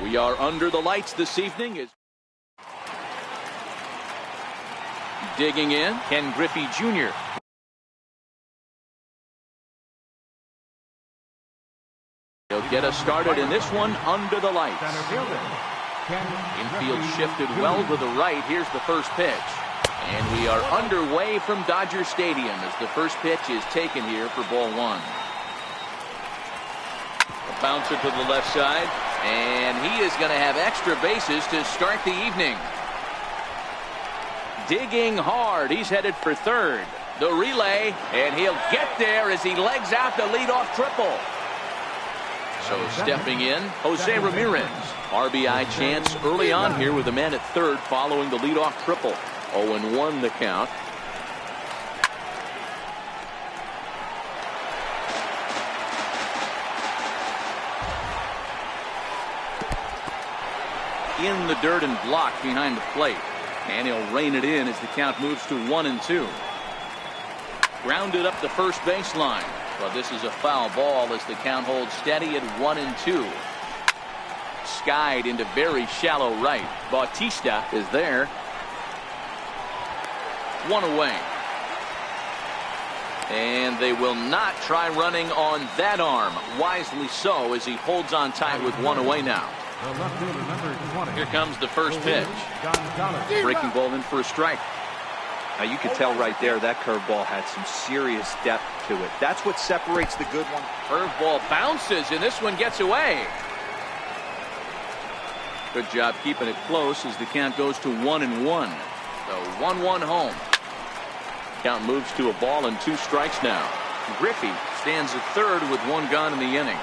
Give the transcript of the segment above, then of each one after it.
We are under the lights this evening. Is digging in, Ken Griffey Jr. He'll get us started in this one under the lights. Infield shifted well to the right. Here's the first pitch. And we are underway from Dodger Stadium as the first pitch is taken here for ball one. A bouncer to the left side. And he is going to have extra bases to start the evening. Digging hard. He's headed for third. The relay, and he'll get there as he legs out the leadoff triple. So stepping in, Jose Ramirez. RBI chance early on here with a man at third following the leadoff triple. 0-1 the count. In the dirt and blocked behind the plate. And he'll rein it in as the count moves to 1-2. Grounded up the first baseline. But this is a foul ball as the count holds steady at 1-2. Skied into very shallow right. Bautista is there. One away. And they will not try running on that arm. Wisely so as he holds on tight with one away now. Here comes the first pitch. Breaking ball in for a strike. Now you can tell right there that curveball had some serious depth to it. That's what separates the good one. Curveball bounces and this one gets away. Good job keeping it close as the count goes to 1-1. So 1-1 home. Count moves to a ball and 2 strikes now. Griffey stands at third with 1 gone in the inning.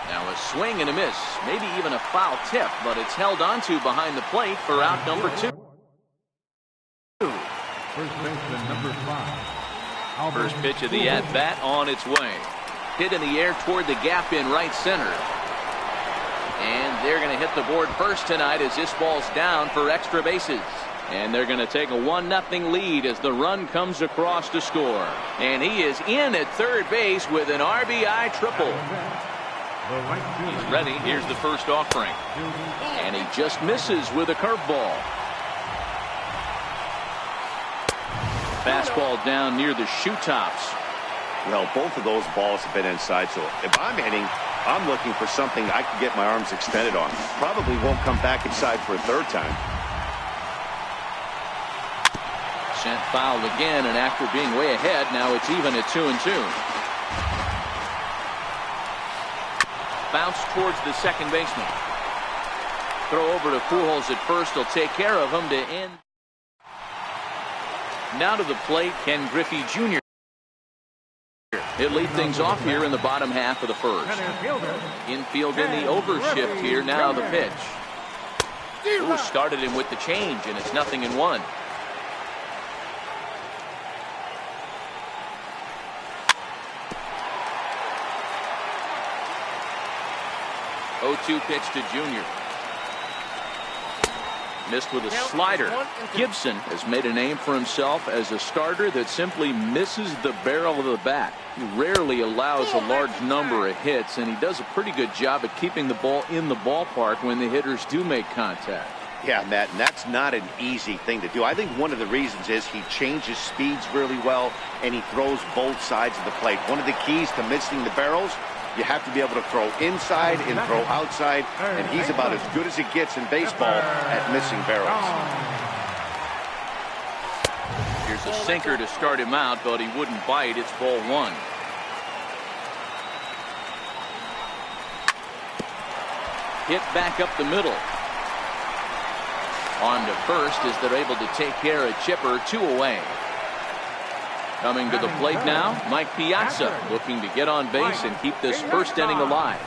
Now a swing and a miss, maybe even a foul tip, but it's held onto behind the plate for out number 2. First baseman number 5. First pitch of the at-bat on its way. Hit in the air toward the gap in right center. And they're going to hit the board first tonight as this ball's down for extra bases. And they're going to take a 1-0 lead as the run comes across to score. And he is in at third base with an RBI triple. He's ready. Here's the first offering. And he just misses with a curveball. Fastball down near the shoe tops. Well, both of those balls have been inside, so if I'm hitting, I'm looking for something I can get my arms extended on. Probably won't come back inside for a third time. Sent foul again, and after being way ahead, now it's even at 2-2. Bounce towards the second baseman. Throw over to Pujols at first. He'll take care of him to end. Now to the plate, Ken Griffey Jr. He'll lead things off here in the bottom half of the first. Infield in the overshift here. Now the pitch. Ooh, started him with the change, and it's 0-1. 0-2 pitch to Junior. Missed with a slider. Gibson has made a name for himself as a starter that simply misses the barrel of the bat. He rarely allows a large number of hits, and he does a pretty good job at keeping the ball in the ballpark when the hitters do make contact. Yeah, Matt, and that's not an easy thing to do. I think one of the reasons is he changes speeds really well, and he throws both sides of the plate. One of the keys to missing the barrels, you have to be able to throw inside and throw outside, and he's about as good as it gets in baseball at missing barrels. Here's a sinker to start him out, but he wouldn't bite. It's ball 1. Hit back up the middle. On to first as they're able to take care of Chipper. 2 away. Coming to the plate now, Mike Piazza, looking to get on base and keep this first inning alive.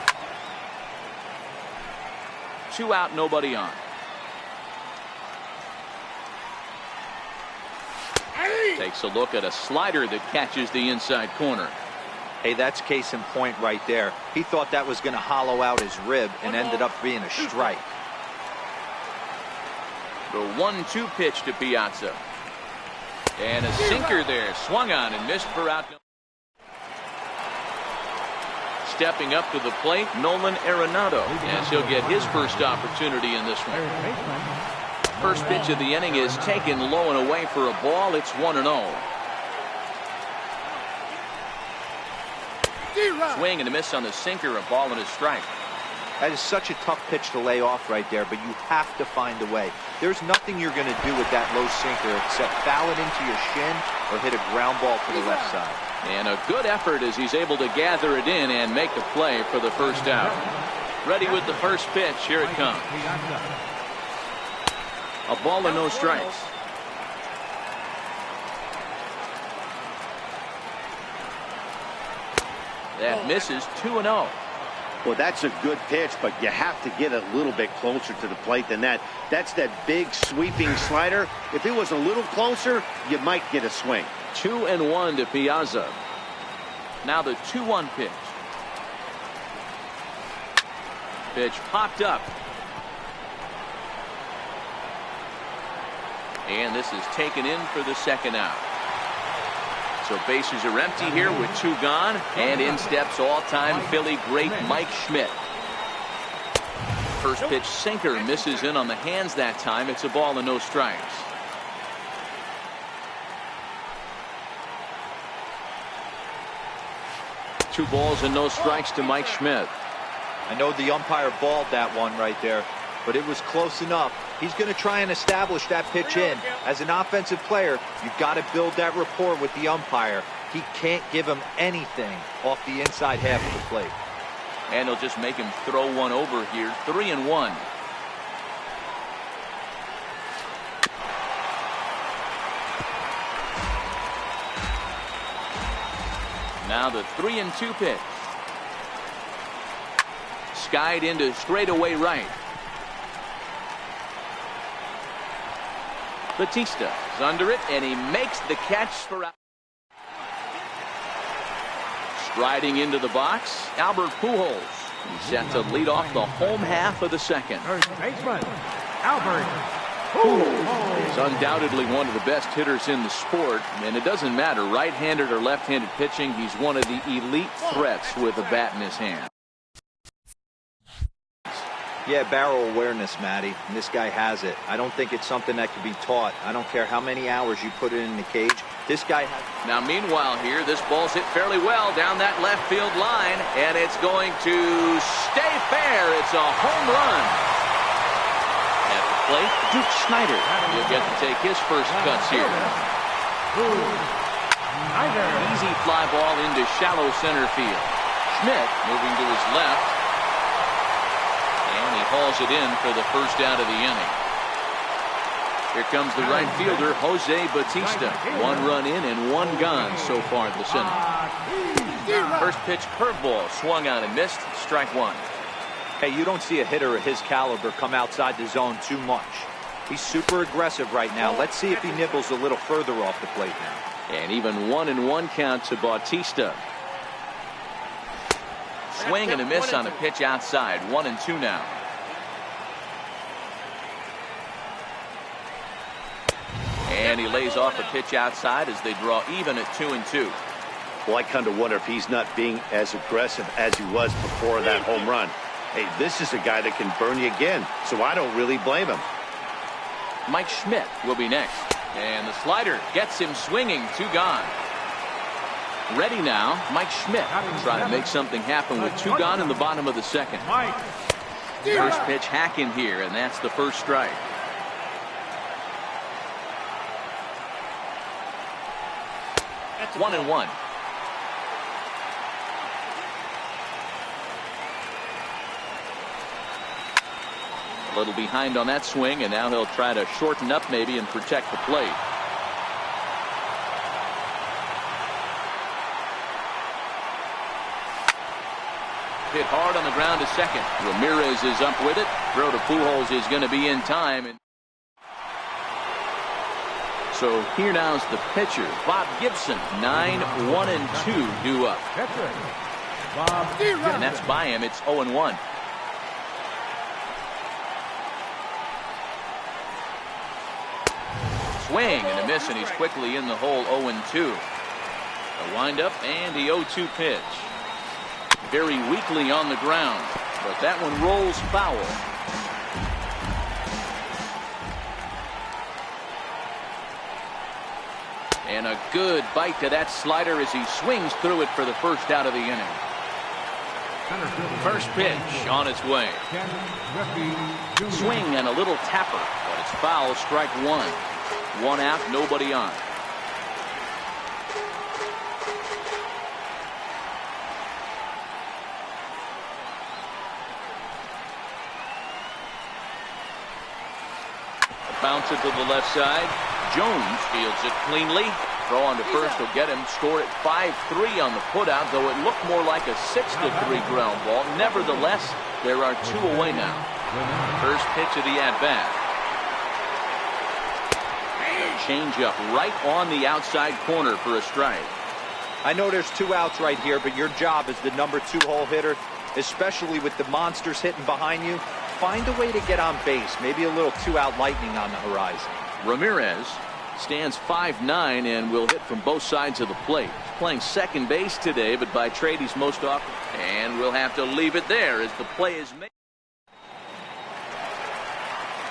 2 out, nobody on. Takes a look at a slider that catches the inside corner. Hey, that's case in point right there. He thought that was going to hollow out his rib and ended up being a strike. The 1-2 pitch to Piazza. And a sinker there, swung on and missed for out. Stepping up to the plate, Nolan Arenado, as he'll get his first opportunity in this one. First pitch of the inning is taken low and away for a ball. It's 1-0. Swing and a miss on the sinker, a ball and a strike. That is such a tough pitch to lay off right there, but you have to find a way. There's nothing you're going to do with that low sinker except foul it into your shin or hit a ground ball to the left side. And a good effort as he's able to gather it in and make the play for the first out. Ready with the first pitch. Here it comes. A ball and no strikes. That misses. 2-0. Well, that's a good pitch, but you have to get a little bit closer to the plate than that. That's that big sweeping slider. If it was a little closer, you might get a swing. 2-1 to Piazza. Now the 2-1 pitch. Pitch popped up. And this is taken in for the second out. So bases are empty here with 2 gone, and in steps all-time Philly great Mike Schmidt. First pitch sinker misses in on the hands that time. It's a ball and no strikes. Two balls and no strikes to Mike Schmidt. I know the umpire balled that one right there, but it was close enough. He's going to try and establish that pitch in. As an offensive player, you've got to build that rapport with the umpire. He can't give him anything off the inside half of the plate. And he'll just make him throw one over here. 3-1. Now the 3-2 pitch. Skied into straightaway right. Batista is under it, and he makes the catch for out. Striding into the box, Albert Pujols. He's set to lead off the home half of the second. First baseman, Albert Pujols is undoubtedly one of the best hitters in the sport, and it doesn't matter right-handed or left-handed pitching. He's one of the elite threats with a bat in his hand. Yeah, barrel awareness, Matty, and this guy has it. I don't think it's something that can be taught. I don't care how many hours you put it in the cage. This guy has. Now, meanwhile here, this ball's hit fairly well down that left field line, and it's going to stay fair. It's a home run. At the plate, Duke Snider. He'll get to take his first cuts here. Easy fly ball into shallow center field. Schmidt moving to his left. And he hauls it in for the first out of the inning. Here comes the right fielder, Jose Bautista. 1 run in and 1 gone so far this inning. First pitch curveball swung on and missed. Strike 1. Hey, you don't see a hitter of his caliber come outside the zone too much. He's super aggressive right now. Let's see if he nibbles a little further off the plate now. And even 1-1 count to Bautista. Swing and a miss on a pitch outside. 1-2 now. And he lays off a pitch outside as they draw even at 2-2. Well, I kind of wonder if he's not being as aggressive as he was before that home run. Hey, this is a guy that can burn you again, so I don't really blame him. Mike Schmidt will be next. And the slider gets him swinging. 2 gone. Ready now, Mike Schmidt trying to make something happen with 2 gone in the bottom of the second. First pitch hacking here, and that's the first strike. That's 1-1. A little behind on that swing, and now he'll try to shorten up maybe and protect the plate. Hit hard on the ground to second. Ramirez is up with it. Throw to Pujols is going to be in time. So here now's the pitcher, Bob Gibson. 9-1-2 due up. And that's by him. It's 0-1. Swing and a miss, and he's quickly in the hole. 0-2. A windup and the 0-2 pitch. Very weakly on the ground, but that one rolls foul. And a good bite to that slider as he swings through it for the first out of the inning. First pitch on its way. Swing and a little tapper, but it's foul. Strike 1. 1 out, nobody on. Bounce it to the left side. Jones fields it cleanly. Throw on to first will get him. Score at 5-3 on the putout, though it looked more like a 6-3 ground ball. Nevertheless, there are 2 away now. First pitch of the at-bat. Changeup right on the outside corner for a strike. I know there's 2 outs right here, but your job as the number 2 hole hitter, especially with the monsters hitting behind you, find a way to get on base. Maybe a little 2-out lightning on the horizon. Ramirez stands 5'9" and will hit from both sides of the plate. He's playing second base today, but by trade he's most often. And we'll have to leave it there as the play is made.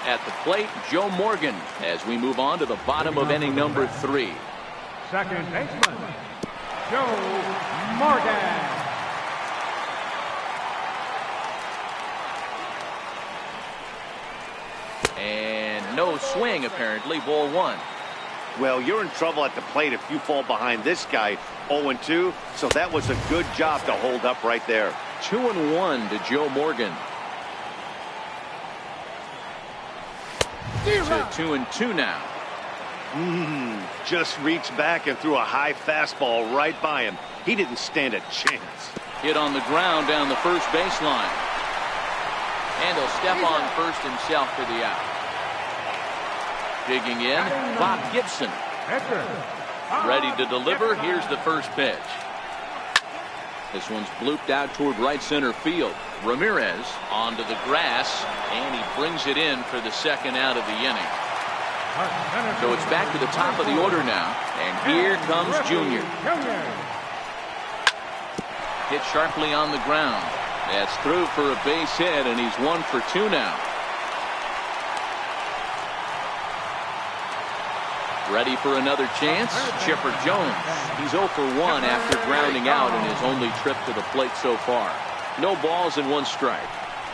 At the plate, Joe Morgan, as we move on to the bottom of inning number 3. Second baseman, Joe Morgan. And no swing, apparently. Ball 1. Well, you're in trouble at the plate if you fall behind this guy. 0-2, so that was a good job to hold up right there. 2-1 to Joe Morgan. To 2-2 now. Just reached back and threw a high fastball right by him. He didn't stand a chance. Hit on the ground down the first baseline. And he'll step on first himself for the out. Digging in, Bob Gibson. Ready to deliver. Here's the first pitch. This one's blooped out toward right center field. Ramirez onto the grass, and he brings it in for the second out of the inning. So it's back to the top of the order now, and here comes Junior. Hit sharply on the ground. That's through for a base hit, and he's 1 for 2 now. Ready for another chance? Chipper Jones. He's 0 for 1 after grounding out in his only trip to the plate so far. No balls and 1 strike.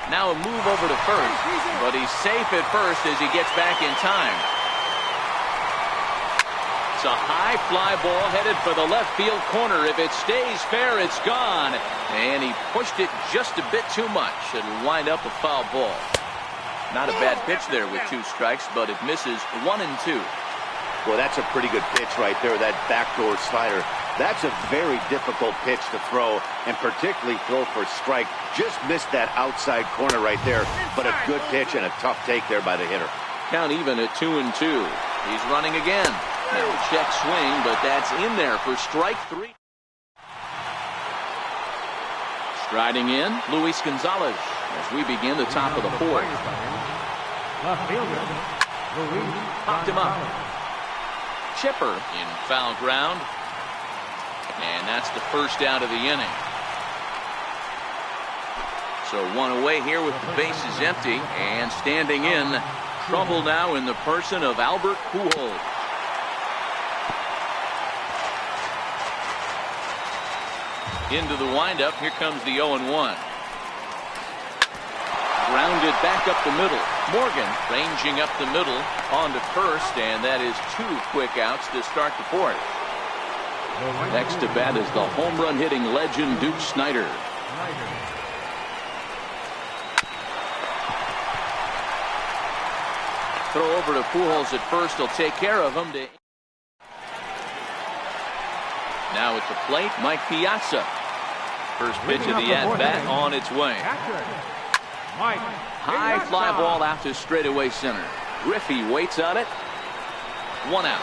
Now a move over to first, but he's safe at first as he gets back in time. It's a high fly ball headed for the left field corner. If it stays fair, it's gone. And he pushed it just a bit too much. It'll wind up a foul ball. Not a bad pitch there with 2 strikes, but it misses 1 and 2. Well, that's a pretty good pitch right there, that backdoor slider. That's a very difficult pitch to throw, and particularly throw for a strike. Just missed that outside corner right there, but a good pitch and a tough take there by the hitter. Count even at 2 and 2. He's running again. Now a check swing, but that's in there for strike 3. Striding in, Luis Gonzalez as we begin the top of the 4th. Left fielder, Luis Popped him up. Gonzalez. Chipper in foul ground. And that's the first out of the inning. So 1 away here with the bases empty. And standing in, trouble now in the person of Albert Pujols. Into the windup. Here comes the 0-1. Grounded back up the middle. Morgan ranging up the middle on to first, and that is 2 quick outs to start the 4th. Next to bat is the home run hitting legend Duke Snider. Throw over to Pujols at first. He'll take care of him. Now at the plate, Mike Piazza. First pitch of the at-bat on its way. High fly ball out to straightaway center. Griffey waits on it. 1 out.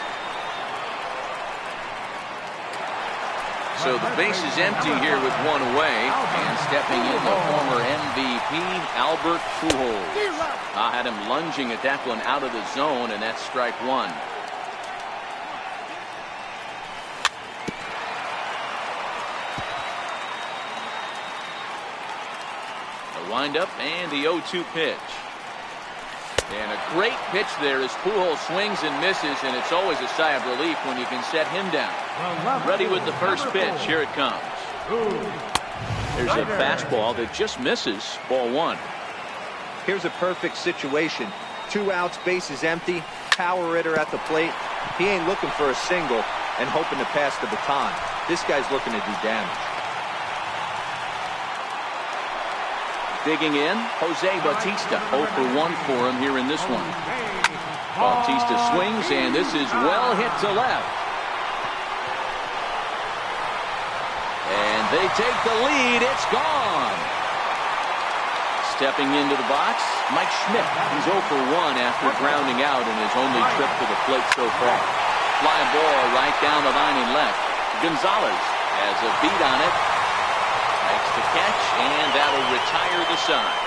So the base is empty here with 1 away. And stepping in the former MVP, Albert Pujols. I had him lunging at that one out of the zone, and that's strike 1. Windup and the 0-2 pitch. And a great pitch there as Pujols swings and misses, and it's always a sigh of relief when you can set him down. Ready with the first pitch. Here it comes. There's a fastball that just misses. Ball 1. Here's a perfect situation. 2 outs, bases empty, power hitter at the plate. He ain't looking for a single and hoping to pass the baton. This guy's looking to do damage. Digging in, Jose Bautista. 0 for 1 for him here in this one. Bautista swings, and this is well hit to left. And they take the lead. It's gone. Stepping into the box, Mike Schmidt. He's 0 for 1 after grounding out in his only trip to the plate so far. Fly ball right down the line and left. Gonzalez has a beat on it. Makes the catch, and that'll retire the side.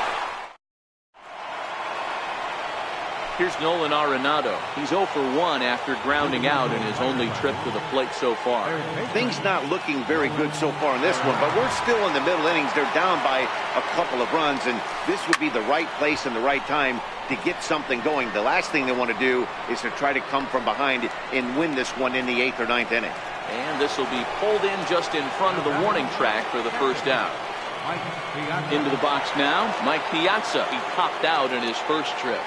Here's Nolan Arenado. He's 0 for 1 after grounding out in his only trip to the plate so far. Things not looking very good so far in this one, but we're still in the middle innings. They're down by a couple of runs, and this would be the right place and the right time to get something going. The last thing they want to do is to try to come from behind and win this one in the 8th or 9th inning. And this will be pulled in just in front of the warning track for the first out. Into the box now, Mike Piazza. He popped out in his first trip.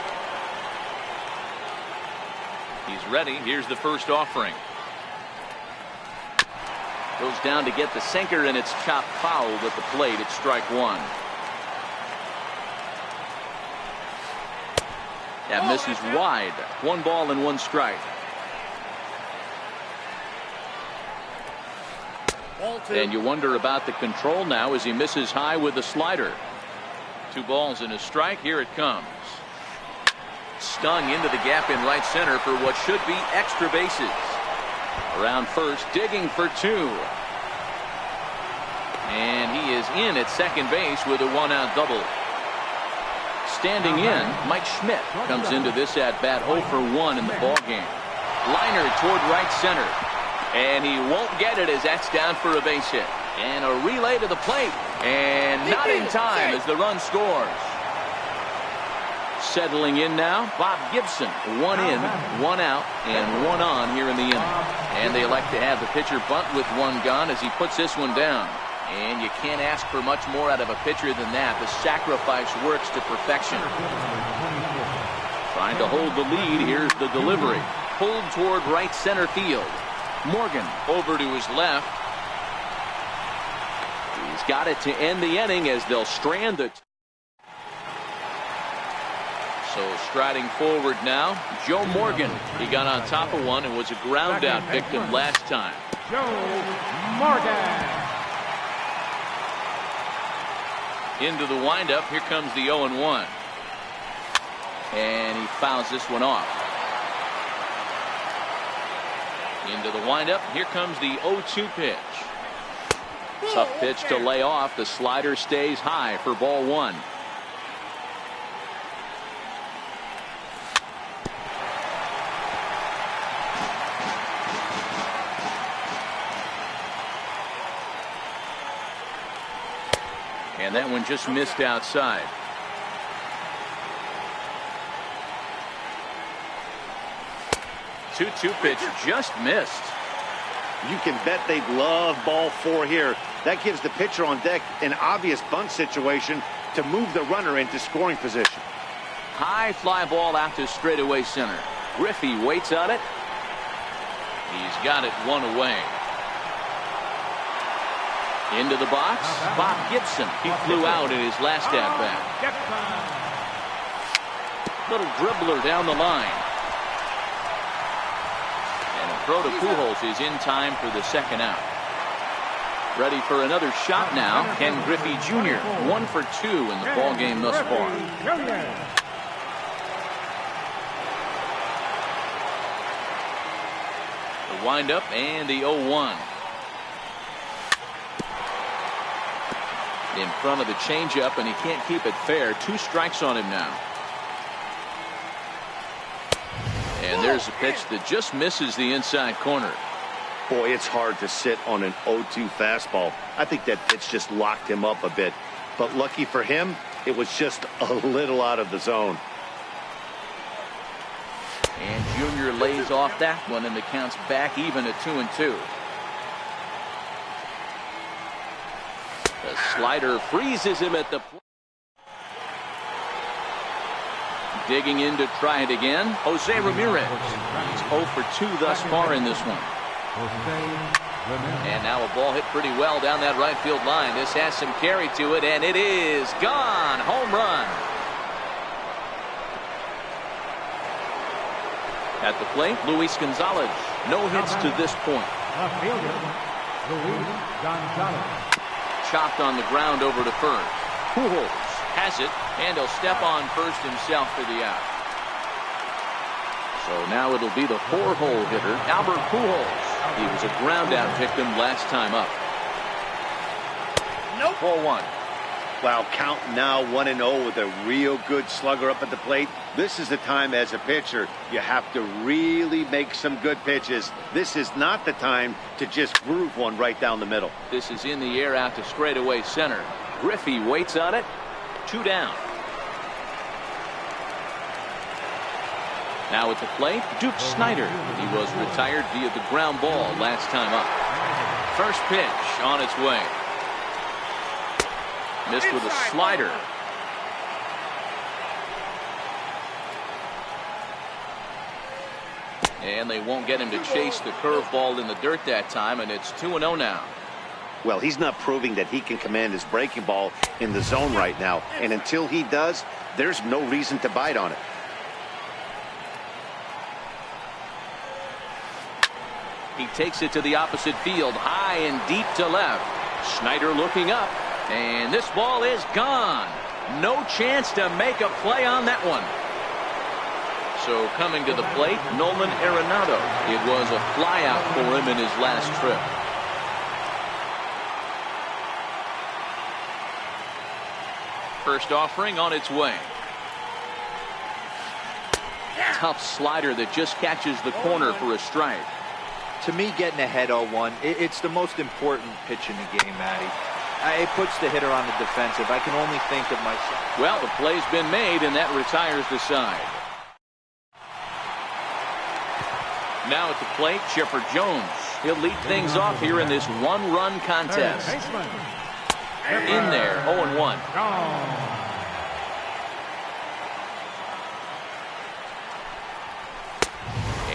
He's ready. Here's the first offering. Goes down to get the sinker, and it's chopped foul at the plate. It's strike 1. That misses wide. 1 ball and 1 strike. And you wonder about the control now as he misses high with the slider. 2 balls and a strike. Here it comes. Stung into the gap in right center for what should be extra bases. Around first, digging for 2. And he is in at second base with a 1-out double. Standing in, Mike Schmidt comes into this at-bat 0 for 1 in the ballgame. Liner toward right center. And he won't get it as that's down for a base hit. And a relay to the plate. And not in time as the run scores. Settling in now, Bob Gibson. 1 in, 1 out, and 1 on here in the inning. And they elect to have the pitcher bunt with 1 gone as he puts this one down. And you can't ask for much more out of a pitcher than that. The sacrifice works to perfection. Trying to hold the lead. Here's the delivery. Pulled toward right center field. Morgan over to his left. He's got it to end the inning as they'll strand it. So striding forward now, Joe Morgan. He got on top of one and was a ground out victim last time. Joe Morgan. Into the windup. Here comes the 0-1. And he fouls this one off. Into the windup. Here comes the 0-2 pitch. Tough pitch to lay off. The slider stays high for ball one. And that one just missed outside. Two-two pitch just missed. You can bet they'd love ball four here. That gives the pitcher on deck an obvious bunt situation to move the runner into scoring position. High fly ball out to straightaway center. Griffey waits on it. He's got it one away. Into the box, Bob Gibson. He flew out in his last at-bat. Little dribbler down the line. And a throw to Pujols is in time for the second out. Ready for another shot now, Ken Griffey Jr. 1 for 2 in the ball game thus far. The windup and the 0-1. In front of the changeup, and he can't keep it fair. 2 strikes on him now. And there's a pitch that just misses the inside corner. Boy, it's hard to sit on an 0-2 fastball. I think that pitch just locked him up a bit. But lucky for him, it was just a little out of the zone. And Junior lays off that one, and the count's back even at 2-2. The slider freezes him at the plate. Digging in to try it again, Jose Ramirez. He's 0 for 2 thus far in this one. And now a ball hit pretty well down that right field line. This has some carry to it, and it is gone. Home run. At the plate, Luis Gonzalez. No hits to this point. Chopped on the ground over to first. Pujols has it, and he'll step on first himself for the out. So now it'll be the 4-hole hitter, Albert Pujols. He was a ground out victim last time up. Nope. 4-1. Wow, count now 1-0 with a real good slugger up at the plate. This is the time as a pitcher you have to really make some good pitches. This is not the time to just groove one right down the middle. This is in the air out to straightaway center. Griffey waits on it. 2 down. Now at the plate, Duke Snider. He was retired via the ground ball last time up. First pitch on its way. Missed with a slider. And they won't get him to chase the curveball in the dirt that time, and it's 2-0 now. Well, he's not proving that he can command his breaking ball in the zone right now. And until he does, there's no reason to bite on it. He takes it to the opposite field, high and deep to left. Snider looking up, and this ball is gone. No chance to make a play on that one. So coming to the plate, Nolan Arenado. It was a flyout for him in his last trip. First offering on its way. Tough slider that just catches the corner for a strike. To me, getting ahead 0-1, it's the most important pitch in the game, Matty. It puts the hitter on the defensive. I can only think of myself. Well, the play's been made, and that retires the side. Now at the plate, Chipper Jones. He'll lead things off here in this one-run contest. In there, 0-1.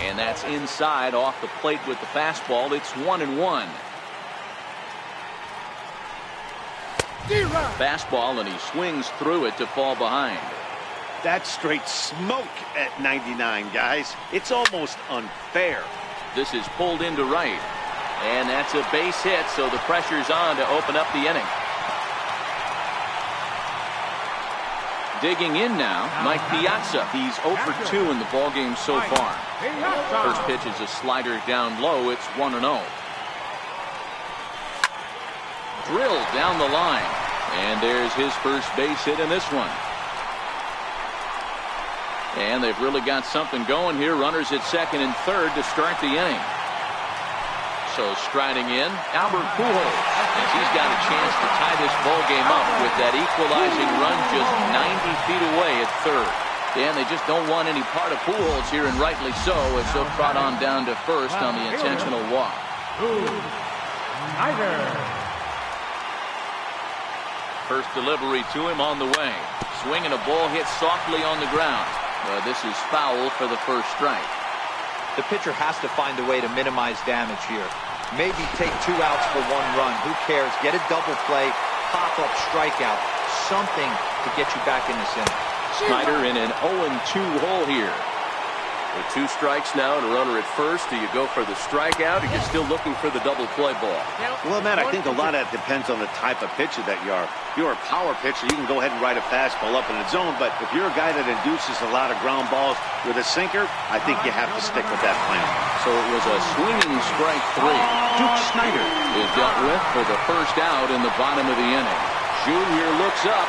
And that's inside off the plate with the fastball. It's 1-1. Fastball, and he swings through it to fall behind. That's straight smoke at 99, guys. It's almost unfair. This is pulled into right. And that's a base hit, so the pressure's on to open up the inning. Digging in now, Mike Piazza. He's 0 for 2 in the ballgame so far. First pitch is a slider down low. It's 1-0. Drilled down the line. And there's his first base hit in this one. And they've really got something going here. Runners at second and third to start the inning. So striding in, Albert Pujols, as he's got a chance to tie this ball game up with that equalizing run just 90 feet away at third. And they just don't want any part of Pujols here, and rightly so, as he'll trot on down to first on the intentional walk. First delivery to him on the way. Swinging a ball hit softly on the ground. This is foul for the first strike. The pitcher has to find a way to minimize damage here. Maybe take 2 outs for 1 run. Who cares? Get a double play, pop-up strikeout, something to get you back in this inning. Snyder in an 0-2 hole here. With 2 strikes now and a runner at first, do you go for the strikeout, or you're still looking for the double play ball? Well, Matt, I think a lot of that depends on the type of pitcher that you are. If you're a power pitcher, you can go ahead and ride a fastball up in the zone, but if you're a guy that induces a lot of ground balls with a sinker, I think you have to stick with that plan. So it was a swinging strike 3. Duke Snyder is dealt with for the first out in the bottom of the inning. Junior looks up.